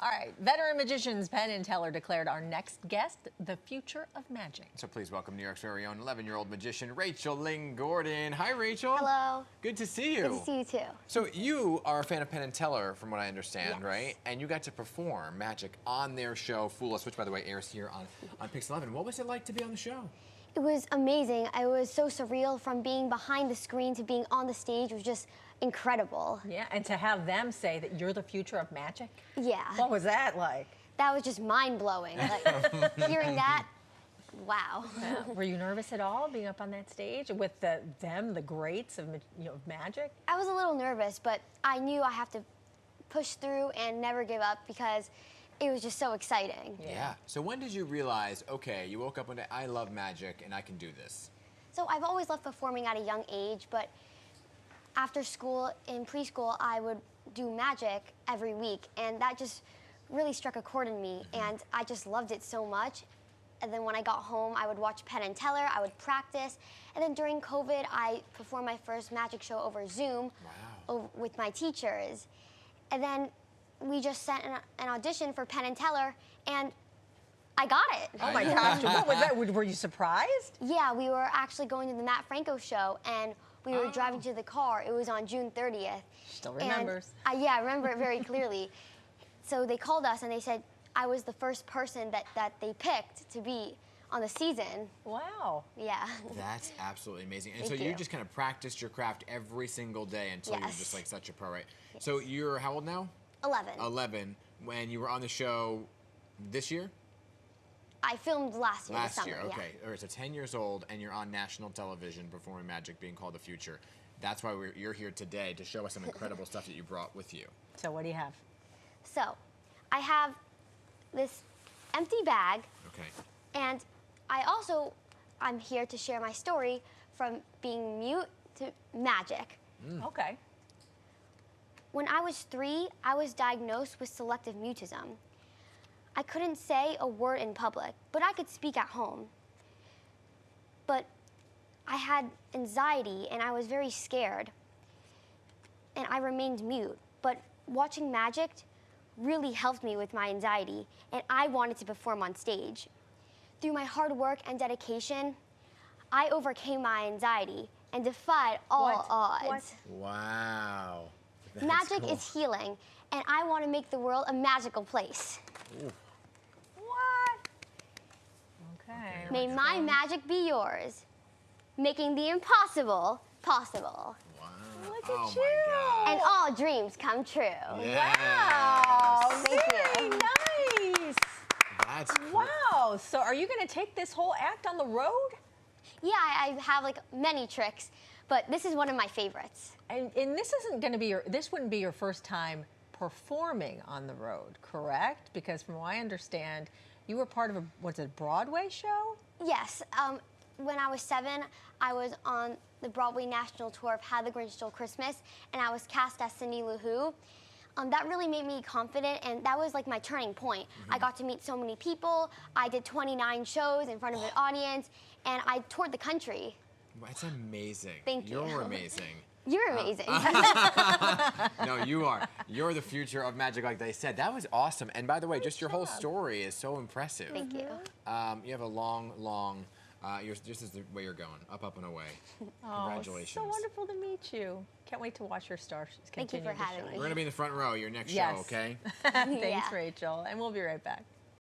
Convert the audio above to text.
All right, veteran magicians Penn and Teller declared our next guest the future of magic. So please welcome New York's very own 11-year-old magician, Rachel Ling Gordon. Hi, Rachel. Hello. Good to see you. Good to see you too. So you are a fan of Penn and Teller, from what I understand, Yes. right? And you got to perform magic on their show, Fool Us, which, by the way, airs here on PIX11. What was it like to be on the show? It was amazing. It was so surreal. From being behind the screen to being on the stage was just incredible. Yeah, and to have them say that you're the future of magic? Yeah. What was that like? That was just mind-blowing. Like, hearing that, wow. Were you nervous at all being up on that stage with the greats of magic? I was a little nervous, but I knew I have to push through and never give up because it was just so exciting. Yeah. So when did you realize, okay, you woke up one day, I love magic and I can do this? So I've always loved performing at a young age, but after school, in preschool, I would do magic every week, and that just really struck a chord in me, and I just loved it so much. And then when I got home, I would watch Penn and Teller, I would practice, and then during COVID, I performed my first magic show over Zoom with my teachers. And then we just sent an audition for Penn and Teller, and I got it. Oh my gosh, what was that? Were you surprised? Yeah, we were actually going to the Matt Franco show, and we were driving to the car. It was on June 30th. Still remembers. Yeah, I remember it very clearly. So they called us and they said I was the first person that they picked to be on the season. Wow. Yeah. That's absolutely amazing. And Thank so you you. just kind of practiced your craft every single day until you're Yes. just like such a pro, right? So you're how old now? 11. 11. When you were on the show this year? I filmed last year. Last the summer, year, okay. Yeah. All right, so 10 years old, and you're on national television performing magic, being called the future. That's why you're here today, to show us some incredible stuff that you brought with you. So what do you have? So I have this empty bag, Okay. and I'm here to share my story from being mute to magic. Okay. When I was 3, I was diagnosed with selective mutism. I couldn't say a word in public, but I could speak at home. But I had anxiety and I was very scared. And I remained mute. But watching magic really helped me with my anxiety, and I wanted to perform on stage. Through my hard work and dedication, I overcame my anxiety and defied all odds. Wow. That's Magic cool. is healing, and I want to make the world a magical place. Ooh. What? Okay. May my magic be yours, making the impossible possible, Wow. Look Oh at my you. God. and all dreams come true. Yes. Wow. Thank Very you. nice. That's cool. Wow. So are you going to take this whole act on the road? Yeah, I have like many tricks, but this is one of my favorites. And this isn't going to be this wouldn't be your first time performing on the road, correct? Because from what I understand, you were part of a Broadway show? Yes, when I was 7, I was on the Broadway national tour of How the Grinch Stole Christmas, and I was cast as Cindy Lou Who. That really made me confident, and that was like my turning point. I got to meet so many people. I did 29 shows in front of an audience, and I toured the country. That's amazing. Thank you. You're amazing. You're amazing. No, you are. You're the future of magic, like they said. That was awesome. And by the way, just your whole story is so impressive. Thank you. You have a long, this is the way you're going, up and away. Congratulations. Oh, so wonderful to meet you. Can't wait to watch your stars Thank you continue for to having shine. me. We're going to be in the front row, your next Yes. show, okay? Thanks, Yeah. Rachel. And we'll be right back.